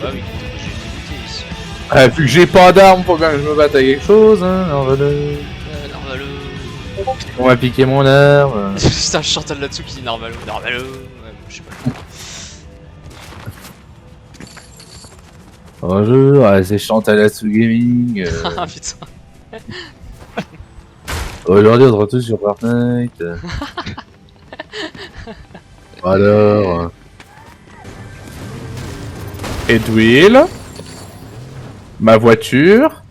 Bah oui, j'ai été buté ici. Vu que j'ai pas d'armes, faut bien que je me batte à quelque chose, hein, Narvalo. Narvalo. On m'a piqué mon arme. Putain, je Chantal là-dessous qui dit Narvalo. Narvalo. Ouais, bon, je sais pas. Bonjour, c'est Chantal Atsu Gaming. Ah putain. Aujourd'hui, on se retrouve sur Fortnite. Alors. Edwin. Ma voiture.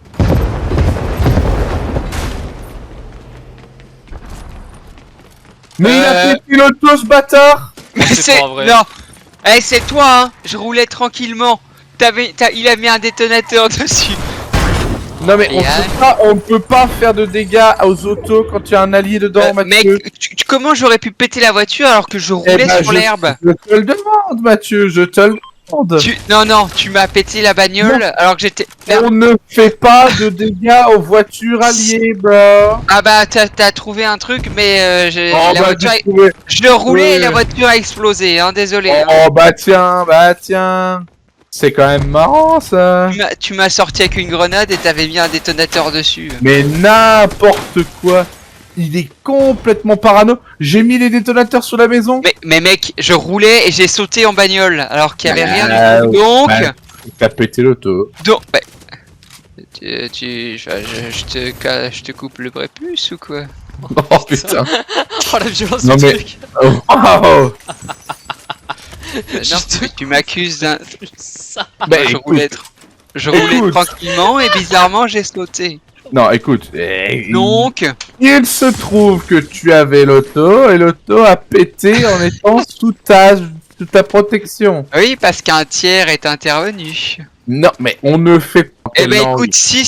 Mais il a pété l'auto, ce bâtard! Mais C'est pas vrai. Non. Eh, c'est toi, hein. Je roulais tranquillement. Il a mis un détonateur dessus. Non mais Et on peut pas faire de dégâts aux autos quand il y a un allié dedans, Mathieu. Mec, comment j'aurais pu péter la voiture alors que je roulais sur l'herbe? Je te le demande, Mathieu, je te le demande. Non, tu m'as pété la bagnole alors que j'étais... On ne fait pas de dégâts aux voitures alliées, bro. Ah bah, t'as trouvé un truc, mais la voiture... Je roulais et la voiture a explosé, hein, désolé. Hein. Oh bah tiens. C'est quand même marrant, ça. Tu m'as sorti avec une grenade et t'avais mis un détonateur dessus. Mais n'importe quoi. Il est complètement parano. J'ai mis les détonateurs sur la maison. Mais mec, je roulais et j'ai sauté en bagnole alors qu'il y avait rien. Donc... T'as pété l'auto. Donc... Bah, je te coupe le prépuce ou quoi? Oh putain. Oh la violence Non, du mais- truc. Oh. Non, mais tu m'accuses d'un... Bah, Je roulais Écoute. tranquillement et bizarrement j'ai sauté. Non, écoute. Donc... Il se trouve que tu avais l'auto et l'auto a pété en étant sous ta protection. Oui, parce qu'un tiers est intervenu. Non, mais on ne fait pas. Eh ben écoute, si,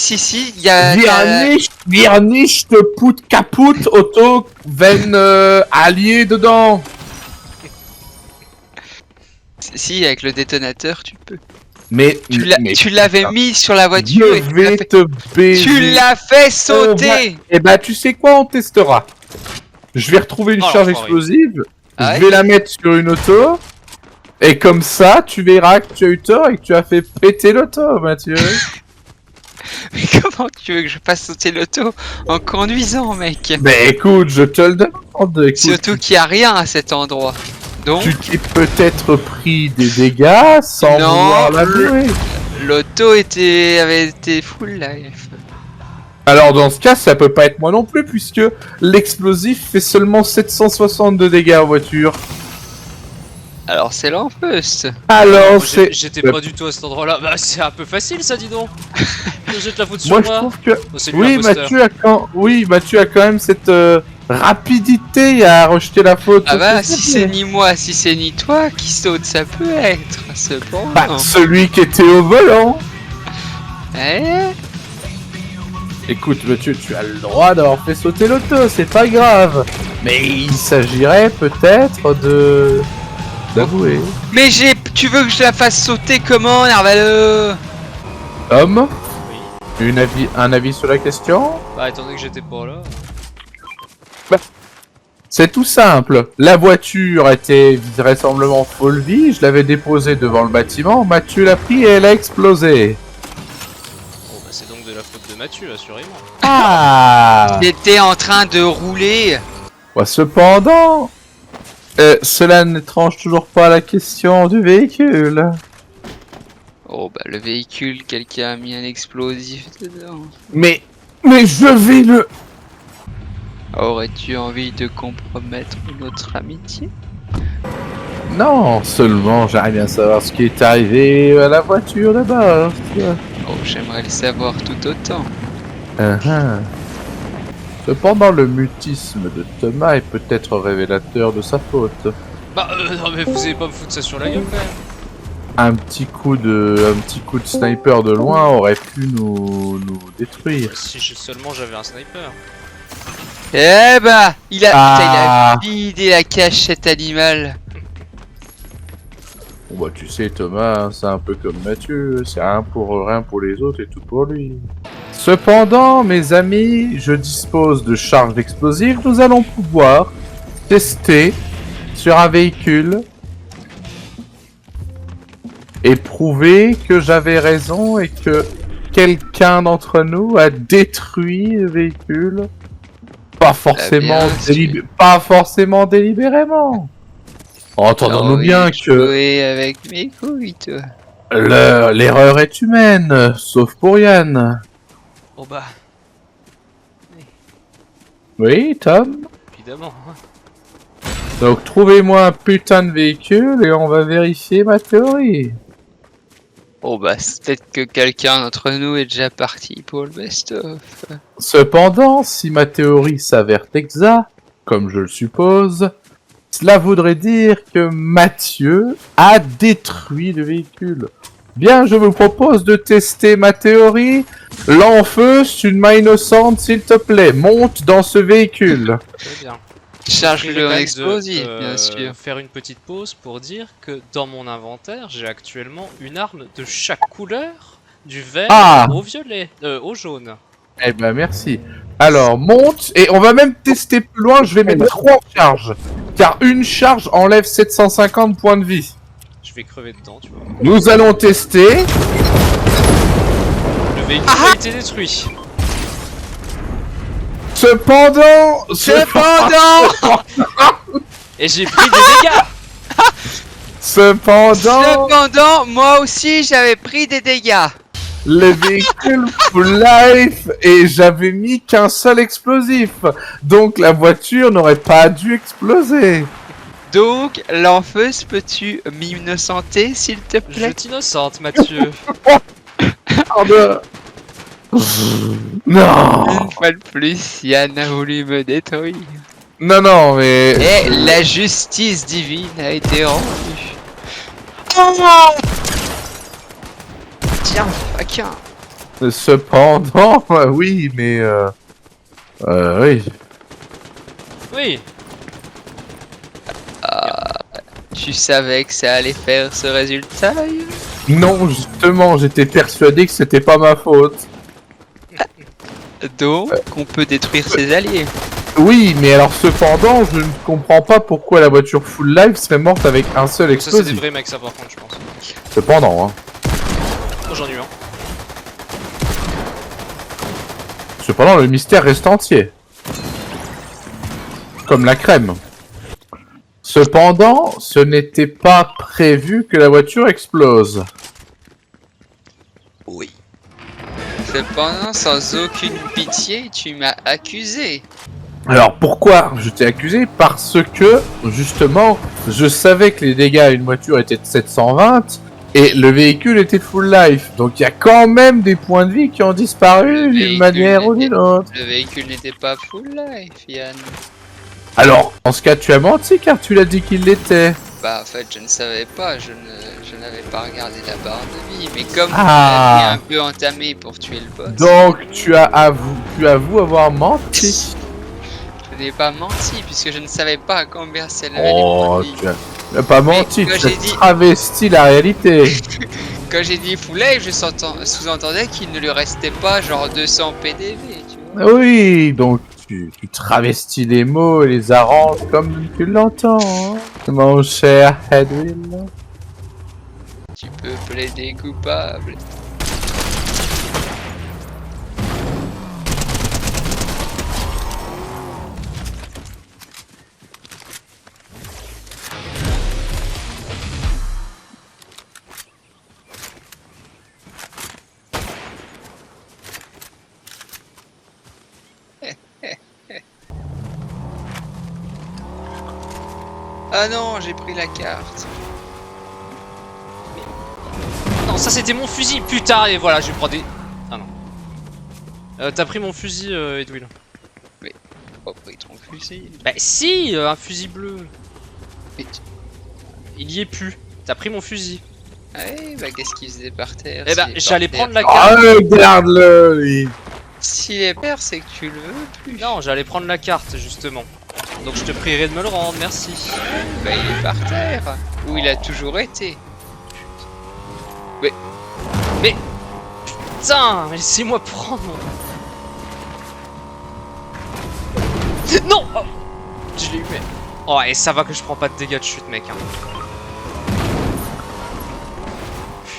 il y a... Wir nicht put kaput auto wenn allié dedans. Si, avec le détonateur, tu peux. Mais Tu l'avais mis sur la voiture je et vais te baiser. tu l'as fait sauter. Eh ben tu sais quoi, on testera. Je vais retrouver une Oh, charge l'enfoiré. explosive, Ah je ouais vais la mettre sur une auto, et comme ça, tu verras que tu as eu tort et que tu as fait péter l'auto, Mathieu. Mais comment tu veux que je fasse sauter l'auto en conduisant, mec? Mais écoute, je te le demande. Écoute, Surtout qu'il n'y a rien à cet endroit. Donc, tu t'es peut-être pris des dégâts sans Non, vouloir l'avouer. l'auto avait été full life. Alors dans ce cas, ça peut pas être moi non plus, puisque l'explosif fait seulement 760 de dégâts en voiture. Alors c'est l'enfeust. Alors Moi, c'est... J'étais pas du tout à cet endroit-là. Bah c'est un peu facile ça, dis donc. Je jette la faute sur Moi moi. je trouve que... Oh, c'est lui Oui, l'imposteur. Mathieu a quand même cette rapidité à rejeter la faute. Ah bah si c'est ni moi, si c'est ni toi qui saute, ça peut être. Cependant. Bah, celui qui était au volant. Eh, Écoute Mathieu, tu as le droit d'avoir fait sauter l'auto, c'est pas grave. Mais il s'agirait peut-être d'avouer. mais tu veux que je la fasse sauter comment, Narvalo? Tom, un avis sur la question? Bah étant donné que j'étais pas là. C'est tout simple. La voiture était vraisemblablement full vie, je l'avais déposée devant le bâtiment, Mathieu l'a pris et elle a explosé. Bon bah c'est donc de la faute de Mathieu, assurément. Ah! J'étais en train de rouler. Ouais, cependant, cela ne tranche toujours pas la question du véhicule. Oh bah le véhicule, quelqu'un a mis un explosif dedans. Mais je vais le... Aurais-tu envie de compromettre notre amitié? Non, seulement j'aimerais bien savoir ce qui est arrivé à la voiture d'abord. Oh, j'aimerais le savoir tout autant. Cependant, le mutisme de Thomas est peut-être révélateur de sa faute. Bah non mais vous allez pas me foutre ça sur la gueule quand même. Un petit coup de sniper de loin aurait pu nous détruire. Si seulement j'avais un sniper. Eh bah, il a, putain, il Ah. a vidé la cache cet animal. Bon bah tu sais Thomas, c'est un peu comme Mathieu, c'est rien pour les autres et tout pour lui. Cependant, mes amis, je dispose de charges d'explosifs, nous allons pouvoir tester sur un véhicule et prouver que j'avais raison et que quelqu'un d'entre nous a détruit le véhicule. Pas forcément, pas forcément délibérément. Entendons-nous bien que jouer avec mes couilles, toi. l'erreur est humaine, sauf pour Yann. Oh bah, Oui, Tom? évidemment. Hein. Donc trouvez-moi un putain de véhicule et on va vérifier ma théorie. Oh bah, c'est peut-être que quelqu'un d'entre nous est déjà parti pour le best-of. Cependant, si ma théorie s'avère exacte, comme je le suppose, cela voudrait dire que Mathieu a détruit le véhicule. Bien, je vous propose de tester ma théorie. L'enfeuse, une main innocente, s'il te plaît, monte dans ce véhicule. Très bien. Charge-le en Quand même explosif, de, bien sûr. faire une petite pause pour dire que dans mon inventaire, j'ai actuellement une arme de chaque couleur, du vert au violet, au jaune. Eh ben merci. Alors, monte, et on va même tester plus loin, je vais mettre 3 charges. Car une charge enlève 750 points de vie. Je vais crever dedans, tu vois. Nous allons tester. Le véhicule a été détruit. Cependant... Et j'ai pris des dégâts. Cependant, moi aussi j'avais pris des dégâts. Le véhicule full life et j'avais mis qu'un seul explosif. Donc la voiture n'aurait pas dû exploser. Donc, l'enfeuse, peux-tu m'innocenter, s'il te Je plaît? t'innocente, Mathieu. Pardon. Non. Une fois de plus, Yann a voulu me détruire. Non, mais... Et la justice divine a été rendue. Oh, tiens, faquin. Cependant, oui, mais... oui. Oui. Tu savais que ça allait faire ce résultat? Non, justement, j'étais persuadé que c'était pas ma faute. Donc, on peut détruire ses alliés. Oui, mais alors cependant, je ne comprends pas pourquoi la voiture full life serait morte avec un seul Ça, c'est des explosif. vrais mecs, ça, par contre, je pense. Cependant, hein. Oh, j'en ai eu un. Cependant, le mystère reste entier. Comme la crème. Cependant, ce n'était pas prévu que la voiture explose. Oui. Cependant, sans aucune pitié, tu m'as accusé. Alors pourquoi je t'ai accusé? Parce que, justement, je savais que les dégâts à une voiture étaient de 720 et le véhicule était full life. Donc il y a quand même des points de vie qui ont disparu d'une manière ou d'une autre. Le véhicule n'était pas full life, Yann. Alors, en ce cas, tu as menti car tu l'as dit qu'il l'était. Bah, en fait, je ne savais pas, je n'avais pas regardé la barre de vie. Mais comme tu Ah. l'as un peu entamé pour tuer le boss, Donc tu avoues avoir menti. je n'ai pas menti puisque je ne savais pas combien c'est le points Oh, de vie. tu n'as pas menti, quand tu as j'ai dit- travesti la réalité. Quand j'ai dit full life, je sous-entendais qu'il ne lui restait pas genre 200 PDV, tu vois. Oui, donc tu travestis les mots et les arranges comme tu l'entends, hein, mon cher Edwin. Tu peux plaider coupable. Ah non, j'ai pris la carte. Non, ça c'était mon fusil, putain, et voilà, je vais prendre des... Ah non. T'as pris mon fusil, Edwin. Oh, pris ton fusil. Bah si, un fusil bleu. Mais Il y est plus. T'as pris mon fusil. ouais, bah qu'est-ce qu'il faisait par terre? Eh bah, s'il est j'allais par prendre terre? la carte. Ah, regarde-le, lui. S'il est père, c'est que tu le veux plus. Non, j'allais prendre la carte, justement. Donc je te prierai de me le rendre, merci. Bah il est par terre. Où il a toujours été. Putain, mais laissez-moi prendre mon... Non oh, je l'ai eu, mais... Oh, et ça va que je prends pas de dégâts de chute, mec. Hein.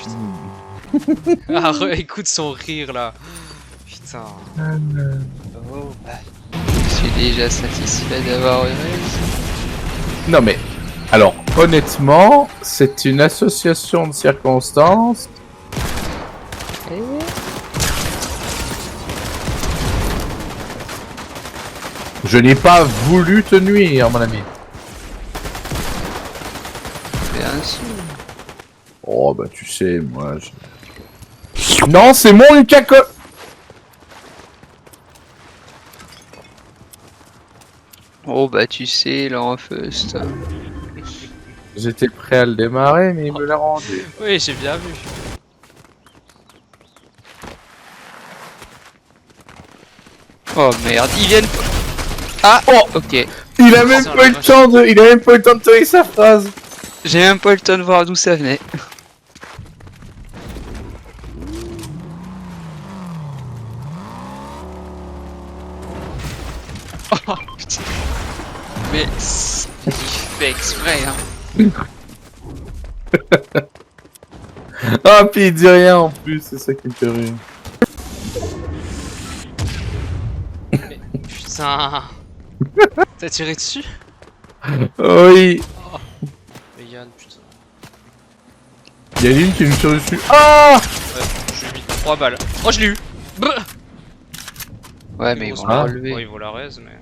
putain. Ah, écoute son rire là. Putain. Oh, bah, je suis déjà satisfait d'avoir Heureuse. Non mais, alors honnêtement, c'est une association de circonstances. Je n'ai pas voulu te nuire, mon ami. Bien sûr. Oh bah tu sais, moi je... Non, c'est mon Lucas. Oh bah tu sais, l'enfeust. J'étais prêt à le démarrer, mais il me l'a rendu. Oui, j'ai bien vu. Oh merde, ils viennent... Ah, Oh, ok. Il a même Putain, pas la eu le vache. temps de... Il a même pas eu le temps de tenir sa phrase. J'ai même pas eu le temps de voir d'où ça venait. Oh putain. Mais il fait exprès, hein. Ah, puis il dit rien en plus, c'est ça qui me fait rire. Putain. T'as tiré dessus? Oui. Mais Yann, putain. Il y a une qui me tire dessus. Ah! Ouais, je lui ai mis 3 balles. Oh, je l'ai eu! Bah Ouais, mais ils Grosse vont balle. le relever. Ouais, il vaut la raise, mais.